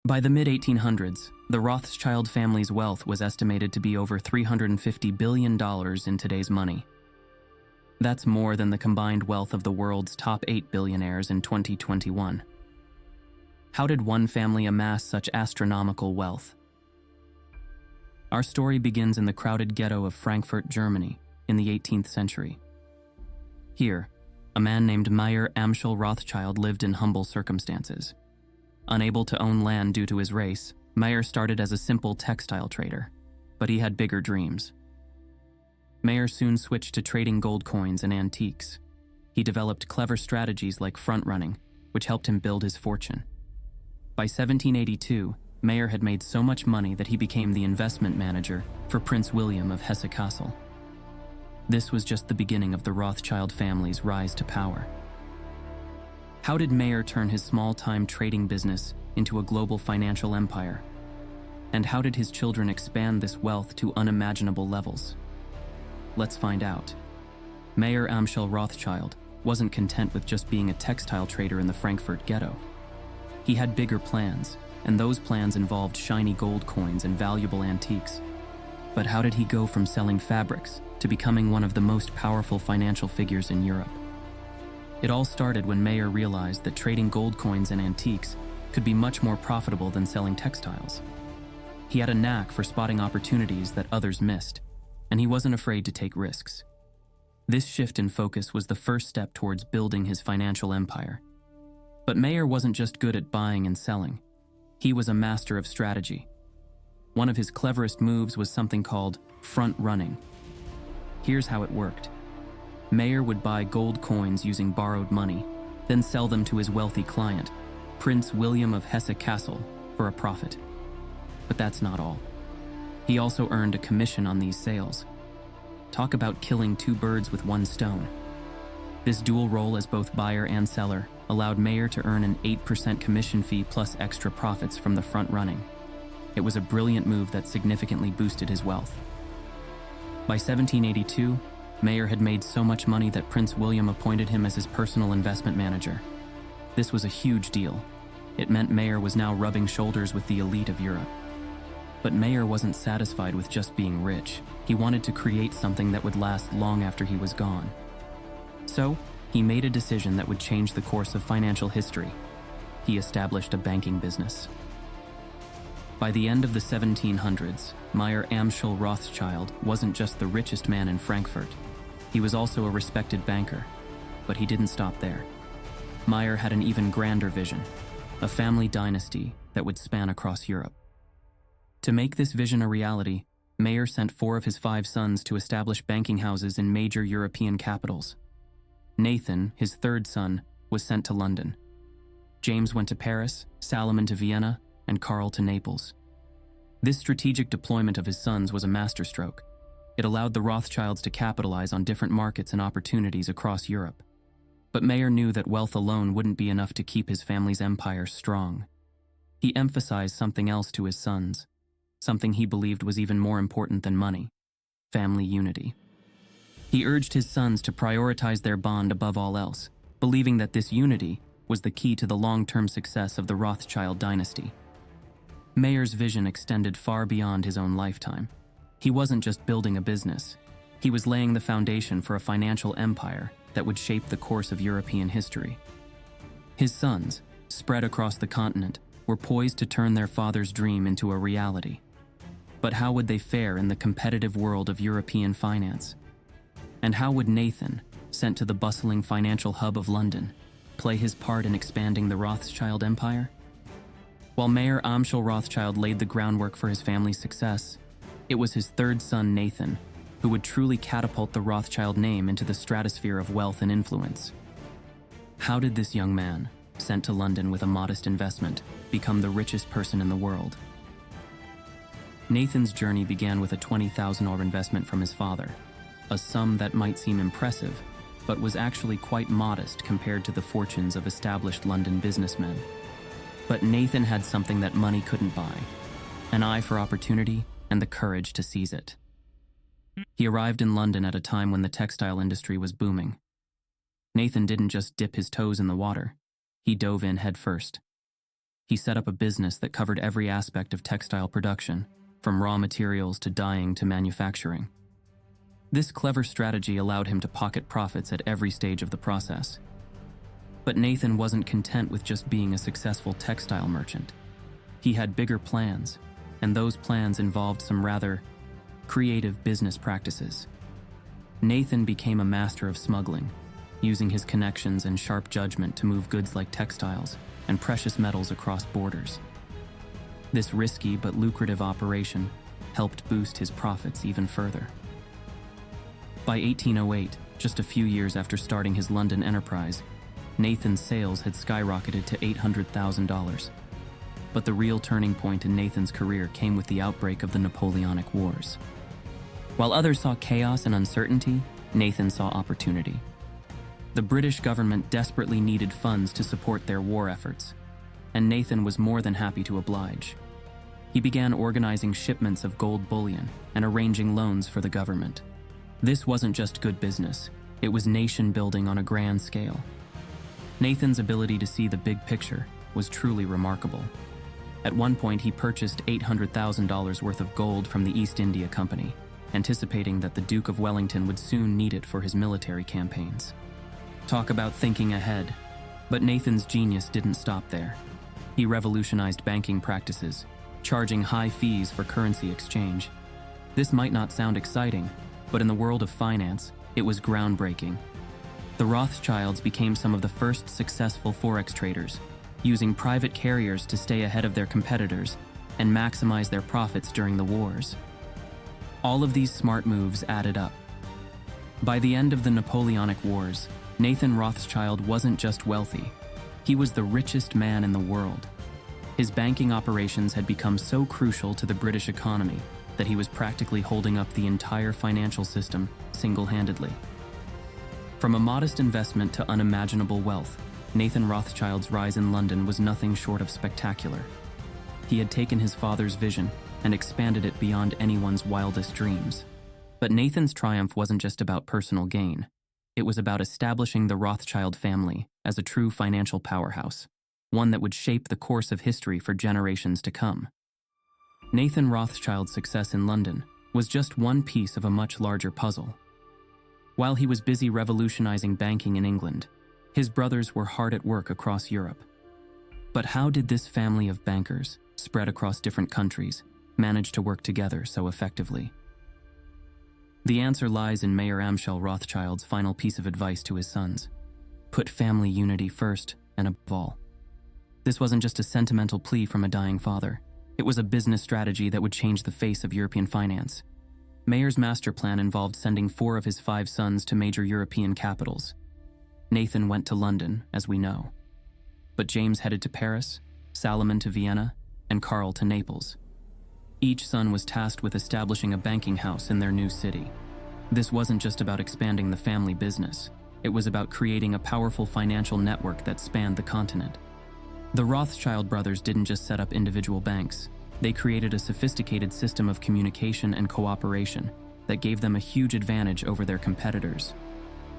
By the mid-1800s, the Rothschild family's wealth was estimated to be over $350 billion in today's money. That's more than the combined wealth of the world's top 8 billionaires in 2021. How did one family amass such astronomical wealth? Our story begins in the crowded ghetto of Frankfurt, Germany, in the 18th century. Here, a man named Mayer Amschel Rothschild lived in humble circumstances. Unable to own land due to his race, Mayer started as a simple textile trader, but he had bigger dreams. Mayer soon switched to trading gold coins and antiques. He developed clever strategies like front-running, which helped him build his fortune. By 1782, Mayer had made so much money that he became the investment manager for Prince William of Hesse-Cassel. This was just the beginning of the Rothschild family's rise to power. How did Mayer turn his small-time trading business into a global financial empire? And how did his children expand this wealth to unimaginable levels? Let's find out. Mayer Amschel Rothschild wasn't content with just being a textile trader in the Frankfurt ghetto. He had bigger plans, and those plans involved shiny gold coins and valuable antiques. But how did he go from selling fabrics to becoming one of the most powerful financial figures in Europe? It all started when Mayer realized that trading gold coins and antiques could be much more profitable than selling textiles. He had a knack for spotting opportunities that others missed, and he wasn't afraid to take risks. This shift in focus was the first step towards building his financial empire. But Mayer wasn't just good at buying and selling. He was a master of strategy. One of his cleverest moves was something called front running. Here's how it worked. Mayer would buy gold coins using borrowed money, then sell them to his wealthy client, Prince William of Hesse-Cassel, for a profit. But that's not all. He also earned a commission on these sales. Talk about killing two birds with one stone. This dual role as both buyer and seller allowed Mayer to earn an 8% commission fee plus extra profits from the front running. It was a brilliant move that significantly boosted his wealth. By 1782, Mayer had made so much money that Prince William appointed him as his personal investment manager. This was a huge deal. It meant Mayer was now rubbing shoulders with the elite of Europe. But Mayer wasn't satisfied with just being rich. He wanted to create something that would last long after he was gone. So, he made a decision that would change the course of financial history. He established a banking business. By the end of the 1700s, Mayer Amschel Rothschild wasn't just the richest man in Frankfurt. He was also a respected banker. But he didn't stop there. Mayer had an even grander vision, a family dynasty that would span across Europe. To make this vision a reality, Mayer sent 4 of his 5 sons to establish banking houses in major European capitals. Nathan, his 3rd son, was sent to London. James went to Paris, Salomon to Vienna, and Karl to Naples. This strategic deployment of his sons was a masterstroke. It allowed the Rothschilds to capitalize on different markets and opportunities across Europe. But Mayer knew that wealth alone wouldn't be enough to keep his family's empire strong. He emphasized something else to his sons, something he believed was even more important than money: family unity. He urged his sons to prioritize their bond above all else, believing that this unity was the key to the long-term success of the Rothschild dynasty. Mayer's vision extended far beyond his own lifetime. He wasn't just building a business. He was laying the foundation for a financial empire that would shape the course of European history. His sons, spread across the continent, were poised to turn their father's dream into a reality. But how would they fare in the competitive world of European finance? And how would Nathan, sent to the bustling financial hub of London, play his part in expanding the Rothschild empire? While Mayer Amschel Rothschild laid the groundwork for his family's success, it was his 3rd son, Nathan, who would truly catapult the Rothschild name into the stratosphere of wealth and influence. How did this young man, sent to London with a modest investment, become the richest person in the world? Nathan's journey began with a €20,000 investment from his father, a sum that might seem impressive, but was actually quite modest compared to the fortunes of established London businessmen. But Nathan had something that money couldn't buy: an eye for opportunity and the courage to seize it. He arrived in London at a time when the textile industry was booming. Nathan didn't just dip his toes in the water, he dove in headfirst. He set up a business that covered every aspect of textile production, from raw materials to dyeing to manufacturing. This clever strategy allowed him to pocket profits at every stage of the process. But Nathan wasn't content with just being a successful textile merchant. He had bigger plans, and those plans involved some rather creative business practices. Nathan became a master of smuggling, using his connections and sharp judgment to move goods like textiles and precious metals across borders. This risky but lucrative operation helped boost his profits even further. By 1808, just a few years after starting his London enterprise, Nathan's sales had skyrocketed to $800,000. But the real turning point in Nathan's career came with the outbreak of the Napoleonic Wars. While others saw chaos and uncertainty, Nathan saw opportunity. The British government desperately needed funds to support their war efforts, and Nathan was more than happy to oblige. He began organizing shipments of gold bullion and arranging loans for the government. This wasn't just good business, it was nation building on a grand scale. Nathan's ability to see the big picture was truly remarkable. At one point, he purchased $800,000 worth of gold from the East India Company, anticipating that the Duke of Wellington would soon need it for his military campaigns. Talk about thinking ahead. But Nathan's genius didn't stop there. He revolutionized banking practices, charging high fees for currency exchange. This might not sound exciting, but in the world of finance, it was groundbreaking. The Rothschilds became some of the first successful forex traders, using private carriers to stay ahead of their competitors and maximize their profits during the wars. All of these smart moves added up. By the end of the Napoleonic Wars, Nathan Rothschild wasn't just wealthy, he was the richest man in the world. His banking operations had become so crucial to the British economy that he was practically holding up the entire financial system single-handedly. From a modest investment to unimaginable wealth, Nathan Rothschild's rise in London was nothing short of spectacular. He had taken his father's vision and expanded it beyond anyone's wildest dreams. But Nathan's triumph wasn't just about personal gain. It was about establishing the Rothschild family as a true financial powerhouse, one that would shape the course of history for generations to come. Nathan Rothschild's success in London was just one piece of a much larger puzzle. While he was busy revolutionizing banking in England, his brothers were hard at work across Europe. But how did this family of bankers, spread across different countries, manage to work together so effectively? The answer lies in Mayor Amschel Rothschild's final piece of advice to his sons: put family unity first and above all. This wasn't just a sentimental plea from a dying father. It was a business strategy that would change the face of European finance. Mayer's master plan involved sending 4 of his 5 sons to major European capitals. Nathan went to London, as we know. But James headed to Paris, Salomon to Vienna, and Karl to Naples. Each son was tasked with establishing a banking house in their new city. This wasn't just about expanding the family business. It was about creating a powerful financial network that spanned the continent. The Rothschild brothers didn't just set up individual banks. They created a sophisticated system of communication and cooperation that gave them a huge advantage over their competitors.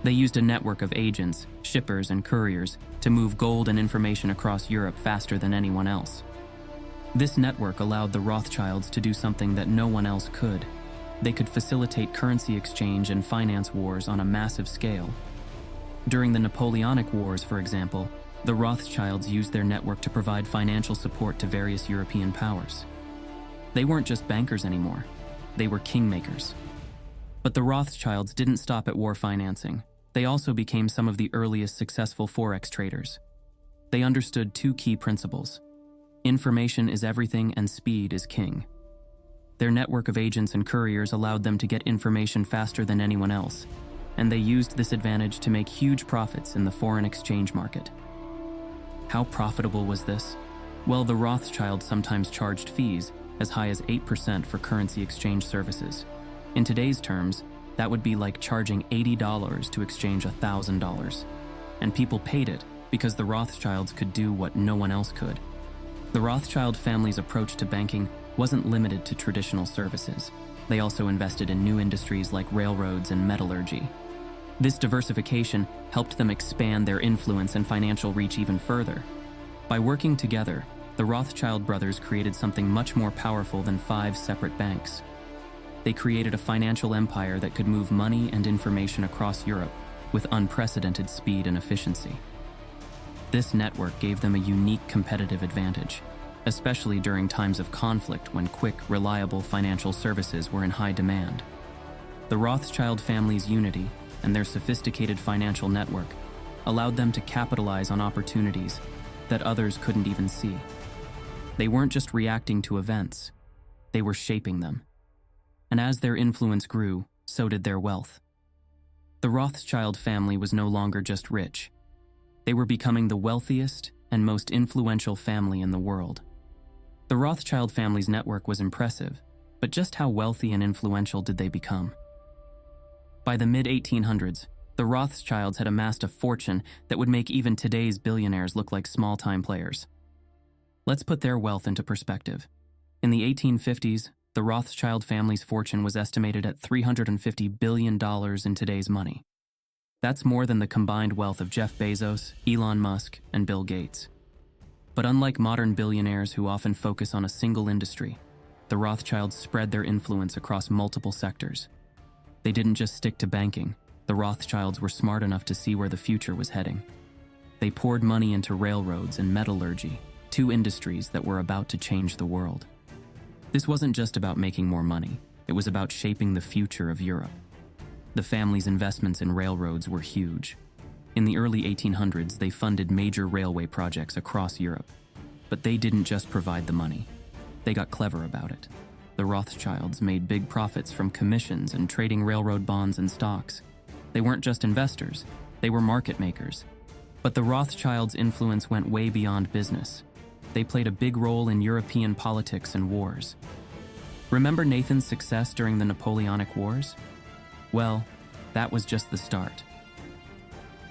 They used a network of agents, shippers, and couriers to move gold and information across Europe faster than anyone else. This network allowed the Rothschilds to do something that no one else could. They could facilitate currency exchange and finance wars on a massive scale. During the Napoleonic Wars, for example, the Rothschilds used their network to provide financial support to various European powers. They weren't just bankers anymore. They were kingmakers. But the Rothschilds didn't stop at war financing. They also became some of the earliest successful forex traders. They understood 2 key principles: information is everything and speed is king. Their network of agents and couriers allowed them to get information faster than anyone else, and they used this advantage to make huge profits in the foreign exchange market. How profitable was this? Well, the Rothschilds sometimes charged fees as high as 8% for currency exchange services. In today's terms, that would be like charging $80 to exchange $1,000. And people paid it because the Rothschilds could do what no one else could. The Rothschild family's approach to banking wasn't limited to traditional services. They also invested in new industries like railroads and metallurgy. This diversification helped them expand their influence and financial reach even further. By working together, the Rothschild brothers created something much more powerful than 5 separate banks. They created a financial empire that could move money and information across Europe with unprecedented speed and efficiency. This network gave them a unique competitive advantage, especially during times of conflict when quick, reliable financial services were in high demand. The Rothschild family's unity and their sophisticated financial network allowed them to capitalize on opportunities that others couldn't even see. They weren't just reacting to events, they were shaping them. And as their influence grew, so did their wealth. The Rothschild family was no longer just rich. They were becoming the wealthiest and most influential family in the world. The Rothschild family's network was impressive, but just how wealthy and influential did they become? By the mid-1800s, the Rothschilds had amassed a fortune that would make even today's billionaires look like small-time players. Let's put their wealth into perspective. In the 1850s, the Rothschild family's fortune was estimated at $350 billion in today's money. That's more than the combined wealth of Jeff Bezos, Elon Musk, and Bill Gates. But unlike modern billionaires who often focus on a single industry, the Rothschilds spread their influence across multiple sectors. They didn't just stick to banking. The Rothschilds were smart enough to see where the future was heading. They poured money into railroads and metallurgy, 2 industries that were about to change the world. This wasn't just about making more money, it was about shaping the future of Europe. The family's investments in railroads were huge. In the early 1800s, they funded major railway projects across Europe. But they didn't just provide the money. They got clever about it. The Rothschilds made big profits from commissions and trading railroad bonds and stocks. They weren't just investors, they were market makers. But the Rothschilds' influence went way beyond business. They played a big role in European politics and wars. Remember Nathan's success during the Napoleonic Wars? Well, that was just the start.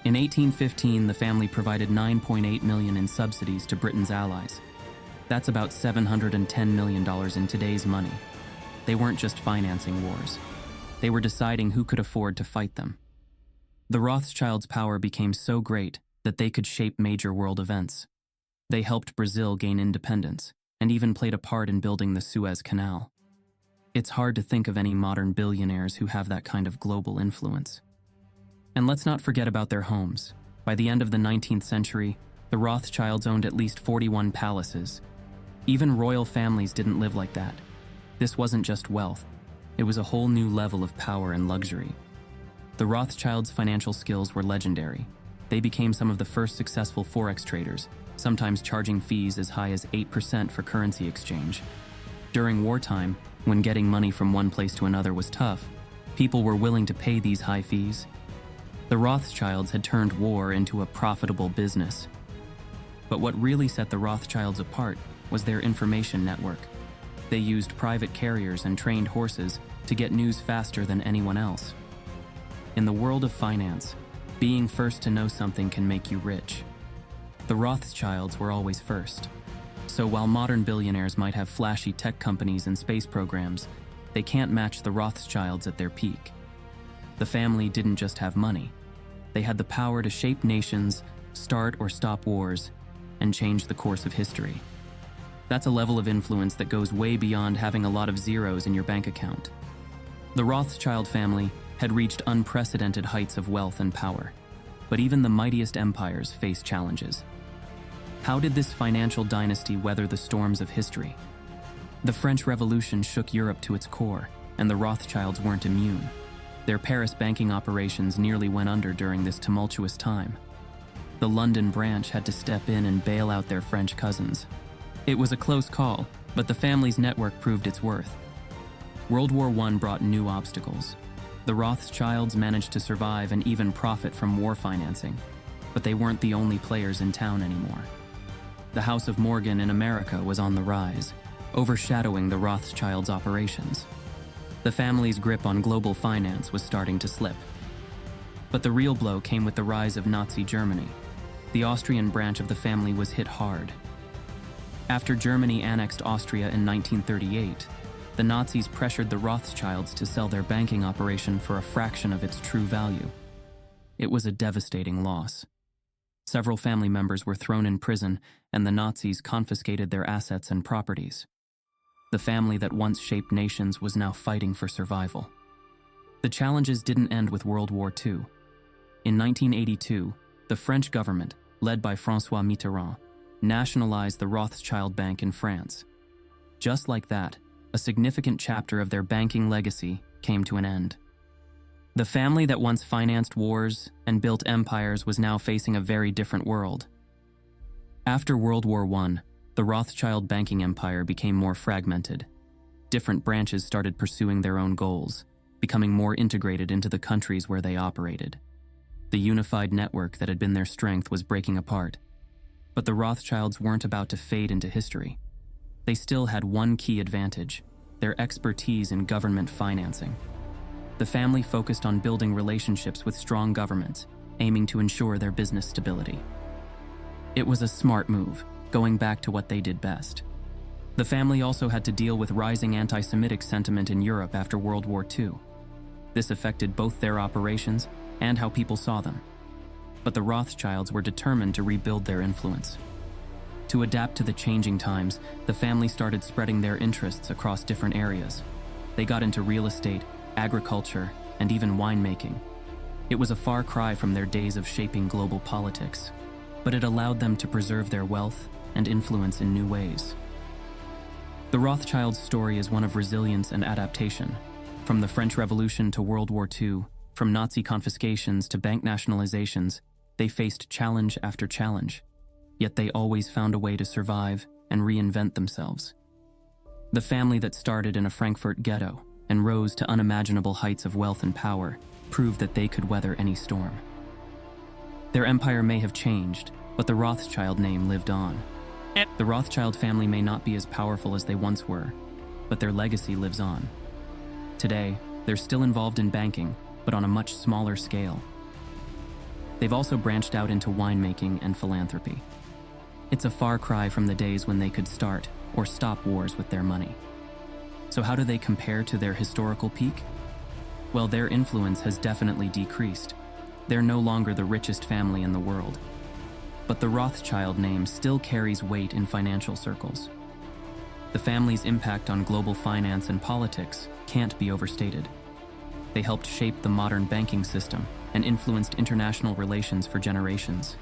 In 1815, the family provided $9.8 million in subsidies to Britain's allies. That's about $710 million in today's money. They weren't just financing wars. They were deciding who could afford to fight them. The Rothschilds' power became so great that they could shape major world events. They helped Brazil gain independence and even played a part in building the Suez Canal. It's hard to think of any modern billionaires who have that kind of global influence. And let's not forget about their homes. By the end of the 19th century, the Rothschilds owned at least 41 palaces. Even royal families didn't live like that. This wasn't just wealth. It was a whole new level of power and luxury. The Rothschilds' financial skills were legendary. They became some of the first successful forex traders, sometimes charging fees as high as 8% for currency exchange. During wartime, when getting money from one place to another was tough, people were willing to pay these high fees. The Rothschilds had turned war into a profitable business. But what really set the Rothschilds apart was their information network. They used private carriers and trained horses to get news faster than anyone else. In the world of finance, being first to know something can make you rich. The Rothschilds were always first. So while modern billionaires might have flashy tech companies and space programs, they can't match the Rothschilds at their peak. The family didn't just have money. They had the power to shape nations, start or stop wars, and change the course of history. That's a level of influence that goes way beyond having a lot of zeros in your bank account. The Rothschild family had reached unprecedented heights of wealth and power, but even the mightiest empires faced challenges. How did this financial dynasty weather the storms of history? The French Revolution shook Europe to its core, and the Rothschilds weren't immune. Their Paris banking operations nearly went under during this tumultuous time. The London branch had to step in and bail out their French cousins. It was a close call, but the family's network proved its worth. World War I brought new obstacles. The Rothschilds managed to survive and even profit from war financing, but they weren't the only players in town anymore. The House of Morgan in America was on the rise, overshadowing the Rothschilds' operations. The family's grip on global finance was starting to slip. But the real blow came with the rise of Nazi Germany. The Austrian branch of the family was hit hard. After Germany annexed Austria in 1938, the Nazis pressured the Rothschilds to sell their banking operation for a fraction of its true value. It was a devastating loss. Several family members were thrown in prison, and the Nazis confiscated their assets and properties. The family that once shaped nations was now fighting for survival. The challenges didn't end with World War II. In 1982, the French government, led by François Mitterrand, nationalized the Rothschild Bank in France. Just like that, a significant chapter of their banking legacy came to an end. The family that once financed wars and built empires was now facing a very different world. After World War I, the Rothschild banking empire became more fragmented. Different branches started pursuing their own goals, becoming more integrated into the countries where they operated. The unified network that had been their strength was breaking apart. But the Rothschilds weren't about to fade into history. They still had one key advantage: their expertise in government financing. The family focused on building relationships with strong governments, aiming to ensure their business stability. It was a smart move, going back to what they did best. The family also had to deal with rising anti-Semitic sentiment in Europe after World War II. This affected both their operations and how people saw them. But the Rothschilds were determined to rebuild their influence. To adapt to the changing times, the family started spreading their interests across different areas. They got into real estate, agriculture, and even winemaking. It was a far cry from their days of shaping global politics, but it allowed them to preserve their wealth and influence in new ways. The Rothschilds' story is one of resilience and adaptation. From the French Revolution to World War II, from Nazi confiscations to bank nationalizations, they faced challenge after challenge, yet they always found a way to survive and reinvent themselves. The family that started in a Frankfurt ghetto and rose to unimaginable heights of wealth and power proved that they could weather any storm. Their empire may have changed, but the Rothschild name lived on. The Rothschild family may not be as powerful as they once were, but their legacy lives on. Today, they're still involved in banking, but on a much smaller scale. They've also branched out into winemaking and philanthropy. It's a far cry from the days when they could start or stop wars with their money. So how do they compare to their historical peak? Well, their influence has definitely decreased. They're no longer the richest family in the world. But the Rothschild name still carries weight in financial circles. The family's impact on global finance and politics can't be overstated. They helped shape the modern banking system and influenced international relations for generations.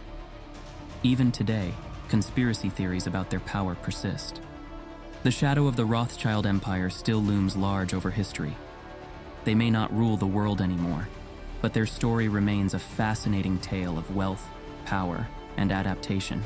Even today, conspiracy theories about their power persist. The shadow of the Rothschild empire still looms large over history. They may not rule the world anymore, but their story remains a fascinating tale of wealth, power, and adaptation.